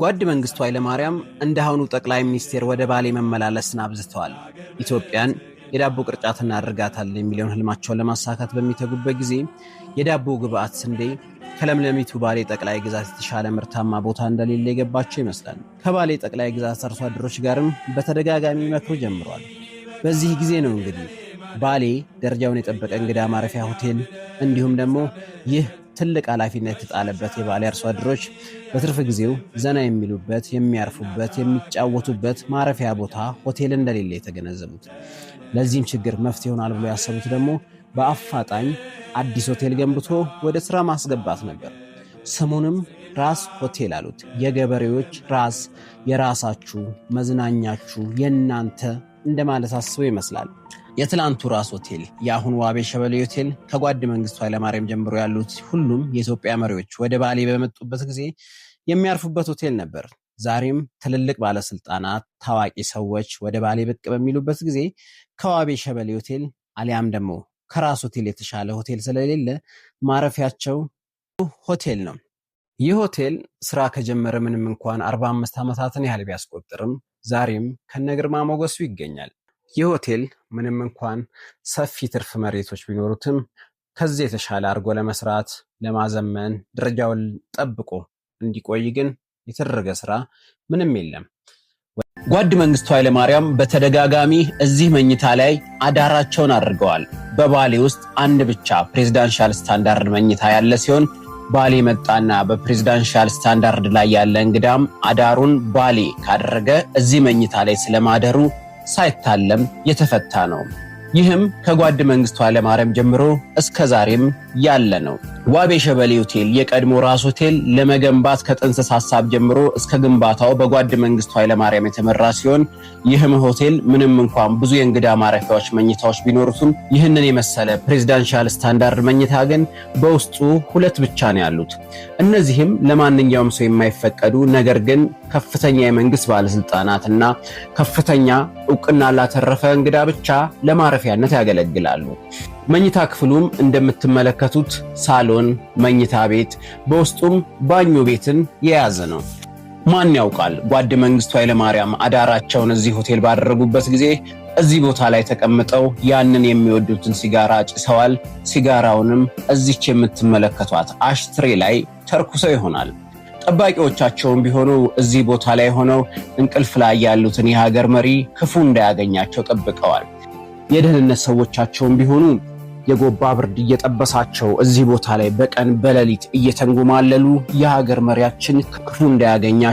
ጓድ መንግስቱ ኃይለማርያም እንደሃኑ ጠቅላይ ሚኒስቴር ወደ ባሌ መመላለስን አብዝተዋል። ኢትዮጵያን የዳቦ ቅርጫት እናደርጋታለን የሚለውን ህልማቸውን ለማሳካት በሚተጉበት ጊዜ የዳቦ ግብአት ስንዴ ከለምለሚቱ ባሌ ጠቅላይ ግዛት የተሻለ ምርታማ ቦታ እንደሌለ የገባቸው ይመስላል። ከባሌ ጠቅላይ ግዛት አርሶ አደሮች ጋርም በተደጋጋሚ መክሮ ጀምሯል። በዚህ ጊዜ ነው እንግዲህ ባሌ ደረጃውን የጠበቀ እንግዳ ማረፊያ ሆቴል እንዲሁም ደግሞ ይህ ትልቅ ኃላፊነት የተጣለበት የባሌ አርሶ አደሮች በትርፍ ጊዜው ዘና የሚሉበት፣ የሚያርፉበት፣ የሚጫወቱበት ማረፊያ ቦታ ሆቴል እንደሌለ የተገነዘቡት። ለዚህም ችግር መፍትሄ ይሆናል ብሎ ያሰቡት ደግሞ በአፋጣኝ አዲስ ሆቴል ገንብቶ ወደ ስራ ማስገባት ነበር። ስሙንም ራስ ሆቴል አሉት። የገበሬዎች ራስ፣ የራሳችሁ መዝናኛችሁ የናንተ እንደማለት አስበው ይመስላል። የትላንቱ ራስ ሆቴል የአሁኑ ዋቤ ሸበሌ ሆቴል ከጓድ መንግስቱ ኃይለማርያም ጀምሮ ያሉት ሁሉም የኢትዮጵያ መሪዎች ወደ ባሌ በመጡበት ጊዜ የሚያርፉበት ሆቴል ነበር። ዛሬም ትልልቅ ባለስልጣናት፣ ታዋቂ ሰዎች ወደ ባሌ ብቅ በሚሉበት ጊዜ ከዋቤ ሸበሌ ሆቴል አሊያም ደግሞ ከራስ ሆቴል የተሻለ ሆቴል ስለሌለ ማረፊያቸው ሆቴል ነው። ይህ ሆቴል ስራ ከጀመረ ምንም እንኳን 45 ዓመታትን ያህል ቢያስቆጥርም ዛሬም ከነግርማ ሞገሱ ይገኛል። ይህ ሆቴል ምንም እንኳን ሰፊ ትርፍ መሬቶች ቢኖሩትም ከዚህ የተሻለ አድርጎ ለመስራት ለማዘመን ደረጃውን ጠብቆ እንዲቆይ ግን የተደረገ ስራ ምንም የለም። ጓድ መንግስቱ ኃይለማርያም በተደጋጋሚ እዚህ መኝታ ላይ አዳራቸውን አድርገዋል። በባሌ ውስጥ አንድ ብቻ ፕሬዝዳንሻል ስታንዳርድ መኝታ ያለ ሲሆን ባሌ መጣና በፕሬዝዳንሻል ስታንዳርድ ላይ ያለ እንግዳም አዳሩን ባሌ ካደረገ እዚህ መኝታ ላይ ስለማደሩ ሳይታለም የተፈታ ነው። ይህም ከጓድ መንግስቱ ኃይለማርያም ጀምሮ እስከ ዛሬም ያለ ነው። ዋቤ ሸበሌ ሆቴል የቀድሞ ራስ ሆቴል ለመገንባት ከጥንስስ ሐሳብ ጀምሮ እስከ ግንባታው በጓድ መንግስቱ ኃይለማርያም የተመራ ሲሆን ይህም ሆቴል ምንም እንኳን ብዙ የእንግዳ ማረፊያዎች መኝታዎች ቢኖሩትም ይህንን የመሰለ ፕሬዝዳንሻል ስታንዳርድ መኝታ ግን በውስጡ 2 ብቻ ነው ያሉት። እነዚህም ለማንኛውም ሰው የማይፈቀዱ ነገር ግን ከፍተኛ የመንግስት ባለስልጣናትና ከፍተኛ ዕውቅና ላተረፈ እንግዳ ብቻ ለማረፊያነት ያገለግላሉ። መኝታ ክፍሉም እንደምትመለከቱት ሳሎን፣ መኝታ ቤት በውስጡም ባኞ ቤትን የያዘ ነው። ማን ያውቃል ጓድ መንግስቱ ኃይለማርያም አዳራቸውን እዚህ ሆቴል ባደረጉበት ጊዜ እዚህ ቦታ ላይ ተቀምጠው ያንን የሚወዱትን ሲጋራ ጭሰዋል። ሲጋራውንም እዚች የምትመለከቷት አሽትሬ ላይ ተርኩሰው ይሆናል። ጠባቂዎቻቸውም ቢሆኑ እዚህ ቦታ ላይ ሆነው እንቅልፍ ላይ ያሉትን የሀገር መሪ ክፉ እንዳያገኛቸው ጠብቀዋል። የደህንነት ሰዎቻቸውም ቢሆኑ የጎባ ብርድ እየጠበሳቸው እዚህ ቦታ ላይ በቀን በሌሊት እየተንጎማለሉ የሀገር መሪያችን ክፉ እንዳያገኛቸው